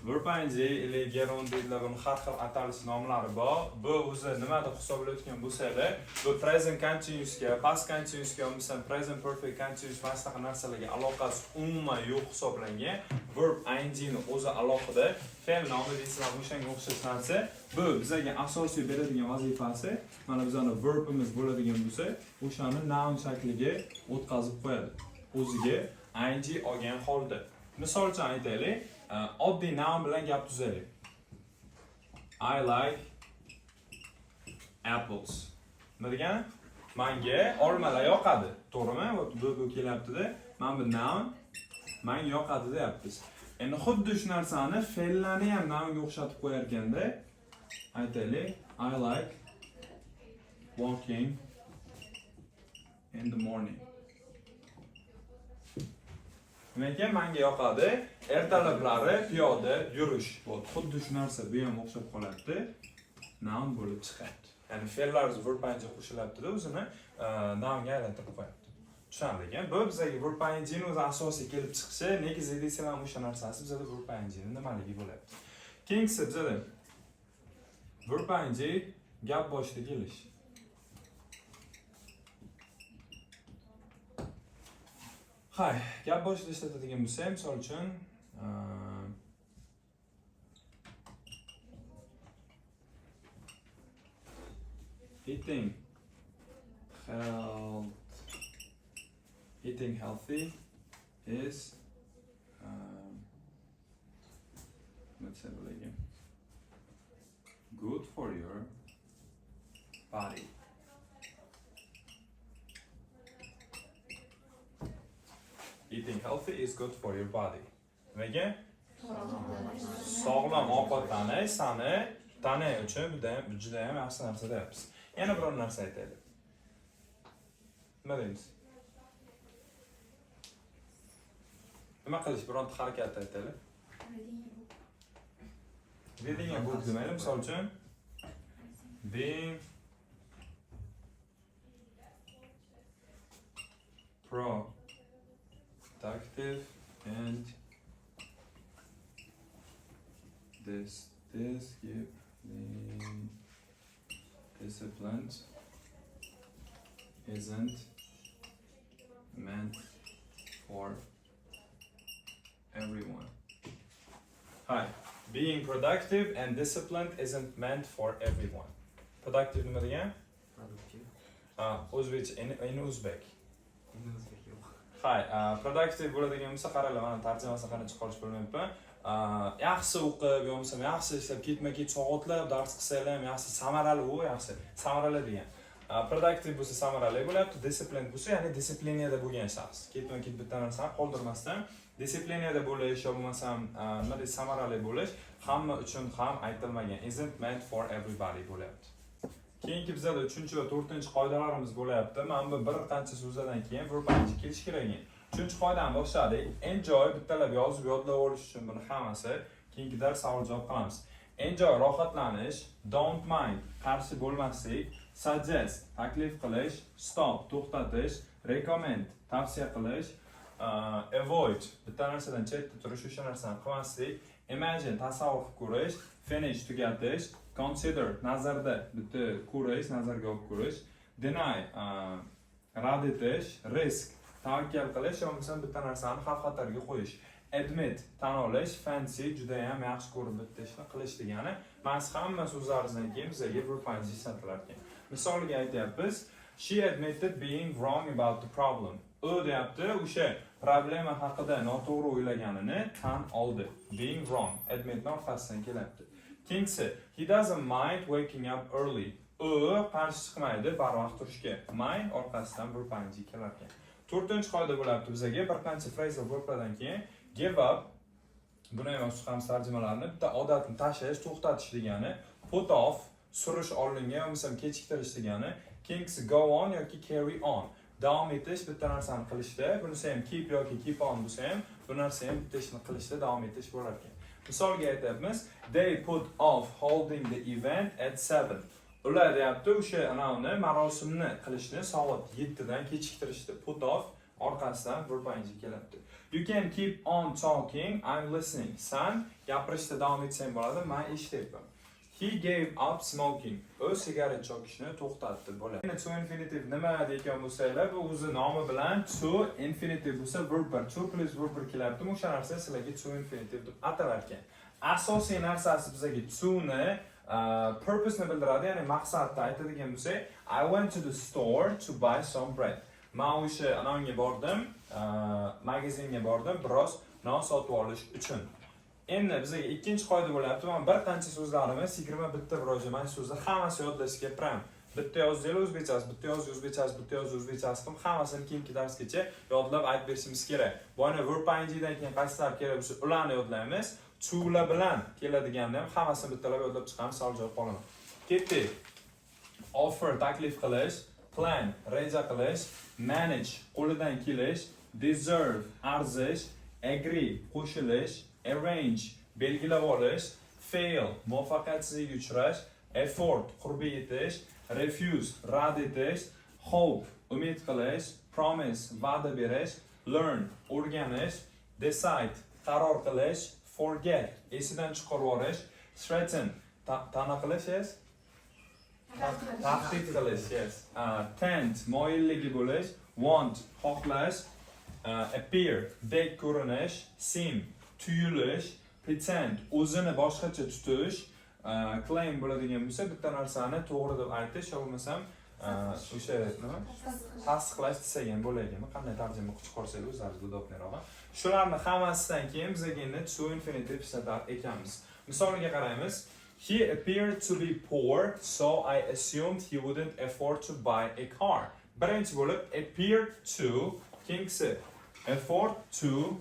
verb ing или gerund deydilar, buni har xil atalish nomlari bor. Bu o'zi nima deb hisoblayotgan bo'lsa-da, bu present continuousga, past continuousga, bo'lmasa present perfect continuous mana shunaqa narsalarga aloqasi umuman yo'q hisoblangan. Verb ing ni o'zi alohida fe'l nomi deysizlar, o'shanga o'xshash narsa. Bu bizga asosiy beradigan vazifasi, mana bizning verbimiz bo'ladigan bo'lsa, o'shani noun shakliga o'tkazib qo'yadi. O'ziga ing olgan holda. Misol uchun aytaylik, oddiy noun bilan gap tuzaylik. I like apples. Nima degani? Menga olmalar yoqadi. To'g'rimi? Bu kelyapti-da. Mana bu noun menga yoqadi deyapmiz. Endi xuddi shu narsani fe'llarni ham nounga o'xshatib qo'yar ekanda, aytaylik, I like walking in the morning. Menga yoqadi ertalablari piyoda yurish. Xuddi shu narsa bu ham o'xshab qoladi. Noun bo'lib chiqadi. Ya'ni fe'llar verb ing qo'shiladi-da, o'zini nounga aylantirib qo'yadi. Tushundingmi? Bu bizga verb ing ni o'zi asosiy kelib chiqishi, negizida desam ham o'sha narsasi bizda verb ing ni nimaligi bo'ladi. Keyingisi bizda verb ing gap boshida kelish. Hay, gap boshida ishlatadigan bo'lsa, misol uchun eating healthy is let's have it again. Good for your body. Eating healthy is good for your body. Nimaga? Sog'lom ovqatlanish sani tana uchun juda ham yaxshi narsa deyapmiz. Yana biror narsa aytaylik. Nima deymiz? Nima qilish bironta harakat aytaylik. Reading a book demaylik, misol uchun being productive and disciplined isn't meant for everyone. Hi. Being productive and disciplined isn't meant for everyone. Productive nima degan? Productive. O'zbek in Uzbek. Hay, productive bo'ladigan bo'lsa, qaranglar, mana tarjimasini qanday chiqarish bilmayapman. Yaxshi o'qib, yo'qsa yaxshi ishlab, ketma-ket soatlab dars qilsanglar ham yaxshi, samarali yaxshi. Samarali degan. Productive bo'lsa samarali bo'lyapti, disciplined bo'lsa, ya'ni disipliniyada bo'lgan shaxs. Ketma-ket bitta narsani qoldirmasdan disipliniyada bo'lish yo bo'lmasam nima deydi, samarali bo'lish hamma uchun ham aytilmagan. Isn't meant for everybody bo'lyapti. Keyingi bizda 3 va 4 qoidalarimiz bo'lyapti. Mana bu bir qancha so'zlardan keyin verb ing kelish kerak. 3-qoidani boshladik. Enjoy bittalab yozib yodlab olish uchun buni hammasi keyingi dars savol-javob qilamiz. Enjoy rohatlanish, don't mind qarshi bo'lmaslik, suggest taklif qilish, stop to'xtatish, recommend tavsiya qilish, avoid bitta narsadan chetda turish, o'sha narsani qilmaslik, imagine tasavvur qilib ko'rish, finish tugatish, consider nazarda bitta ko'rish, nazarga olib ko'rish, deny rad etish, risk tavakkal qilish, yo bo'lmasa bitta narsani xavf-xatarga qo'yish, admit tan olish, fancy juda ham yaxshi ko'rib bitta ishni qilish degani. Mana hamma so'zlarimizdan keyin bizga verb ing ishlatilar ekan. Misoliga aytyapmiz, she admitted being wrong about the problem. U deyapti, o'sha problema haqida noto'g'ri o'ylaganini tan oldi. Being wrong, admit orqasidan kelyapti. Keyingisi, he doesn't mind waking up early. U qarshi chiqmaydi barvaqt turishga. Mind orqasidan verb ing kelar ekan. 4-qoida bo'lyapti bizga bir qancha phrasal verblardan keyin give up, buni ham o'qishamiz tarjimalarni, bitta odatni tashlash, to'xtatish degani, put off, surish oldinga yoki kechiktirish degani, keyingisi go on yoki carry on, davom etish bitta narsani qilishda, bunisi ham keep yoki keep on bo'lsa ham, bu narsa ham bitta ishni qilishda davom etish bo'lar ekan. Misolga aytamiz, they put off holding the event at 7. Ular deyapti, o'sha anavni marosimni qilishni soat 7 dan kechiktirishdi. Put off orqasidan verb ing kelyapti. You can keep on talking, I'm listening. Sen gapirishda davom etsang bo'ladi, men eshityapman. He gave up smoking. O sigaret chekishni to'xtatdi bo'ladi. Endi to infinitive nima degan bo'lsanglar, bu o'zi nomi bilan to infinitive bo'lsa verb to plus verb kelyapti. O'sha narsa sizlarga to infinitive deb atalar ekan. Asosiy narsasi bizga to ni purpose ni bildiradi, ya'ni maqsadni aytadigan bo'lsak, I went to the store to buy some bread. Men o'sha anonga bordim, magazinga bordim, biroz non sotib olish uchun. Endi bizga ikkinchi qoida bo'lyapti. Men bir qancha so'zlarimiz 21 bir ro'jamay so'zlar hammasi yodlashga pram. Bitta yozinglar o'zbekchasi, bitta yoz o'zbekchasi, bitta yoz o'zbekchasi qilib hammasini keyingi darsgacha yodlab aytib berishimiz kerak. Bu yana verb ing'dan keyin qaysilar kerak bo'lsa, ularni yodlaymiz. To'lar bilan keladiganda ham hammasini bittalab yodlab chiqamiz, savol javob qolaman. Ketdik. Offer taklif qilish, plan reja qilish, manage qo'lidan kelish, deserve arzish, agree qo'shilish, arrange belgilab olish, fail muvaffaqiyatsizlikka uchrash, effort qurbi yetish, refuse rad etish, hope umid qilish, promise va'da berish, learn o'rganish, decide qaror qilish, forget esidan chiqarib yuborish, threaten ta'na qilish, yes? Tahdid qilish, yes. Tend moyilligi bo'lish, want xohlash, appear bek ko'rinish, seem tuyulish, pretend o'zini boshqacha tutish, claim bo'ladigan bo'lsa, bitta narsani to'g'ri deb aytish, yo bo'lmasam o'sha nima? Tasdiqlash desak ham bo'ladi. Qanday tarjima qilib chiqarsangiz o'zlaringiz udobliroq. Shularning hammasidan keyin bizga endi to infinitive ishlatar ekanmiz. Misoliga qaraymiz. He appeared to be poor, so I assumed he wouldn't afford to buy a car. Birinchi bo'lib appeared to, keyingisi afford to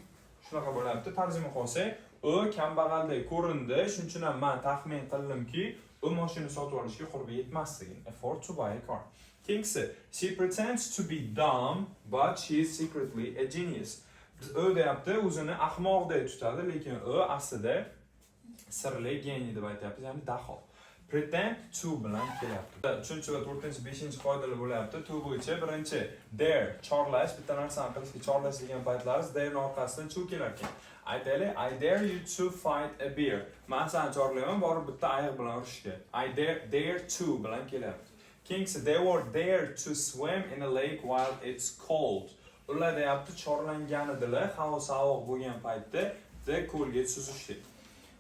shunaqa bo'lyapti. Tarjima qilsak, u kambag'aldek ko'rindi, shuning uchun ham men taxmin qildimki, u mashina sotib olishga qurbi yetmasligini. Afford to buy a car. Keyingisi, she pretends to be dumb, but she is secretly a genius. U deyapti, o'zini ahmoqdek tutadi, lekin u aslida sirli geniy deb aytyapti, ya'ni daho. Pretend to bilan kelyapti. 3 va 4, 5 qoidalar bo'lyapti. To bo'yicha birinchi dare chorlash, bitta narsani qilishga chorlash degan paytlaringiz dare orqasidan to kelar ekan. Aytaylik, I dare you to fight a bear. Men seni chorlayman, borib bitta ayiq bilan urushga. I dare to bilan kelyapti. Keyingisi, they were dare to swim in a lake while it's cold. Ular deyapti, chorlangan edilar, havo sovuq bo'lgan paytda ko'lga suzishdi.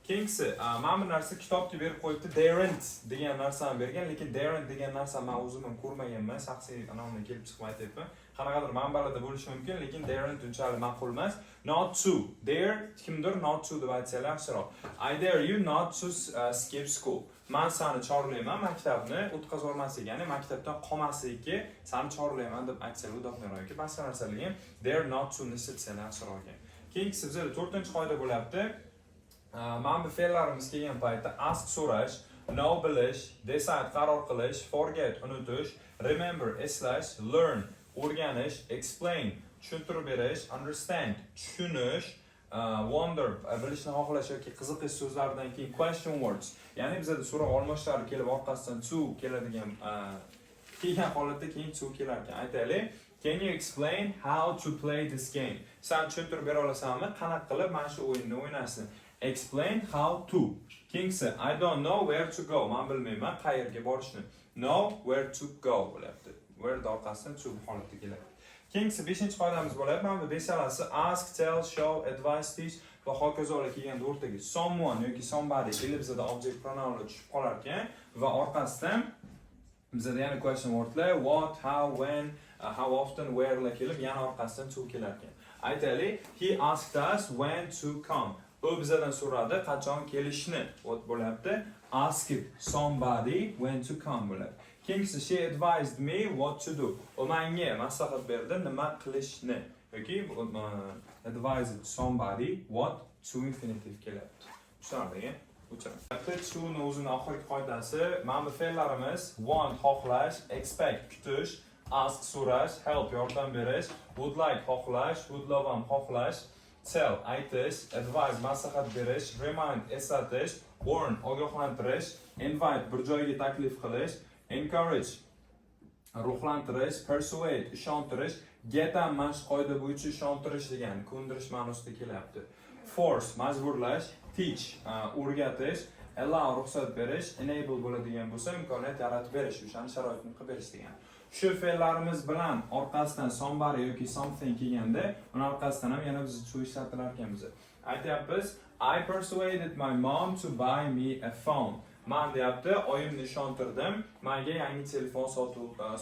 Keyingisi, men bu narsa kitobga berib qo'yibdi, daren't degan narsani bergan, lekin daren't degan narsa men o'zim ham ko'rmaganman, shaxsiy anondan kelib chiqib aytyapman. Qanaqadir manbalarda bo'lishi mumkin, lekin daren't unchalik ma'qul emas. Not to. Dare kimdir not to deb aytsalar yaxshiroq. I dare you not to skip school. Men seni chorlayman maktabni o'tkazolmaslik, ya'ni maktabdan qolmaslikka seni chorlayman deb aytsalar udobliroq yoki boshqa narsalarga dare not to ni setsalar yaxshiroq ekan. Keyingisi bizda 4-qoida bo'lyapti. Men bu fe'llarimiz kelgan paytda ask so'rash, know bilish, decide qaror qilish, forget unutish, remember eslash, learn o'rganish, explain tushuntirib berish, understand tushunish, wonder bilishni xohlash yoki qiziqish so'zlaridan keyin question words, ya'ni bizda so'roq almashlari kelib orqasidan to keladigan kelgan holatda keyin to kelar ekan. Aytaylik, can you explain how to play this game? Sen tushuntirib bera olasanmi, qanaqa qilib mana shu o'yinni o'ynashni? Explain how to. Keyingisi, I don't know where to go. Men bilmayman qayerga borishni. Know where to go bo'lyapti. Where orqasidan to holatga keladi. Keyingisi 5-qoidamiz bo'lyapti. Mana bu beshalasi ask, tell, show, advise, teach va hokazolar kelganda o'rtaga someone yoki somebody kelib bizda object pronounlar tushib qolar ekan va orqasidan bizda yana question wordlar what, how, when, how often, where la kelib yana orqasidan to kelar ekan. Aytaylik, he asked us when to come. U bizdan so'radi qachon kelishni. Bo'lyapti. Asked somebody when to come bo'lyapti. Keyingisi, she advised me what to do. U menga maslahat berdi nima qilishni. Yoki advised somebody what to infinitive kelyapti. Tushunarlimi? O'chiramiz. To'ni o'zining oxirgi qoidasi, mana bu fe'llarimiz want xohlash, expect kutish, ask so'rash, help yordam berish, would like xohlash, would love ham xohlash, tell aytish, advise maslahat berish, remind eslatish, warn ogohlantirish, invite bir joyga taklif qilish, encourage ruhlantirish, persuade, ishontirish, get ham mashq qoida bo'yicha ishontirish degani, ko'ndirish ma'nosida kelyapti. Force, majburlash, teach, o'rgatish, allow, ruxsat berish, enable bo'ladigan bo'lsa, imkoniyat yaratib berish, o'shani sharoitni qilib berish degani. Shu fe'llarimiz bilan orqasidan somebody yoki something kelganda, uni orqasidan ham yana biz shu ishlatilar ekan biz. Aytyapmiz, I persuaded my mom to buy me a phone. Men deyapti, oyimni ishontirdim, menga yangi telefon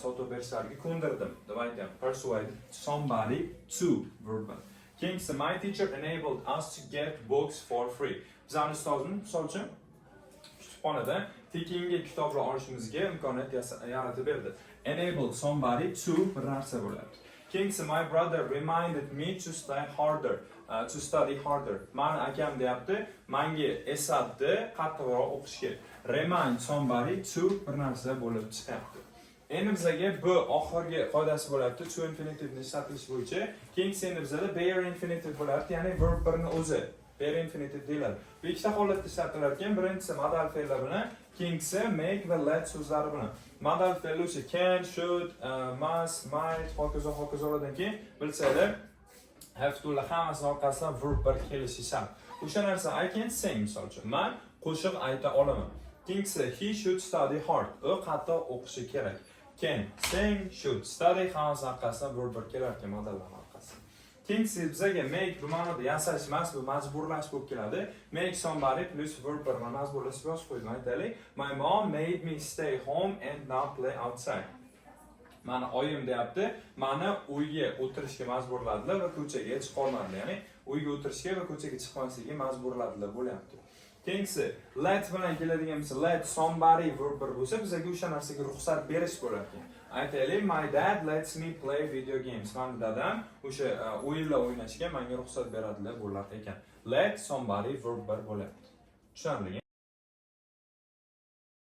sotib berishlariga ko'ndirdim deb aytyapti. Persuaded somebody to verb. Keyingisi, my teacher enabled us to get books for free. Bizning ustozimiz, misol uchun, kutubxonada tekinga kitoblar olishimizga imkoniyat yaratib berdi. Enabled somebody to bir narsa bo'ladi. Keyingisi, my brother reminded me to study harder. Mani akam deyapti, menga eslatdi qattiqroq o'qishga. Remind somebody to bir narsa bo'lib chiqyapti. Endi bizga bu oxirgi qoidasi bo'lyapti, to infinitive ni ishlatish bo'yicha. Keyingisi endi bizda bare infinitive bo'lyapti, ya'ni verb birni o'zi. Bare infinitive deyiladi. Bu ikkita holatda ishlatilar ekan. Birinchisi modal fe'llar bilan, keyingisi make va let so'zlari bilan. Modal fe'llar esa can, should, must, might, hokazolardan keyin bilsanglar, have to la hammasi orqasidan verb bir kelishi shart. O'sha narsa I can sing misol uchun. Men qo'shiq ayta olaman. Keyingisi he should study hard. U qattiq o'qishi kerak. Can, sing, should, study hammasi orqasidan verb bir kelar ekan modallar orqasidan. Keyingisi bizga make bu ma'noda yasash emas, bu majburlash bo'lib keladi. Make somebody plus verb bir majburlash yozib qo'ydim. Aytaylik, my mom made me stay home and not play outside. Mana oyim deyapti, mani uyga o'tirishga majburladilar va ko'chaga chiqolmadilar. Ya'ni uyga o'tirishga va ko'chaga chiqmaslikka majburladilar bo'lyapti. Keyingisi let bilan keladigan bo'lsa, let somebody verb bir bo'lsa, bizga o'sha narsaga ruxsat berish bo'lar ekan. Aytaylik, my dad lets me play video games. Mani dadam o'sha o'yinlar o'ynashga menga ruxsat beradilar bo'lar ekan. Let somebody verb bir bo'lyapti. Tushunarlimi?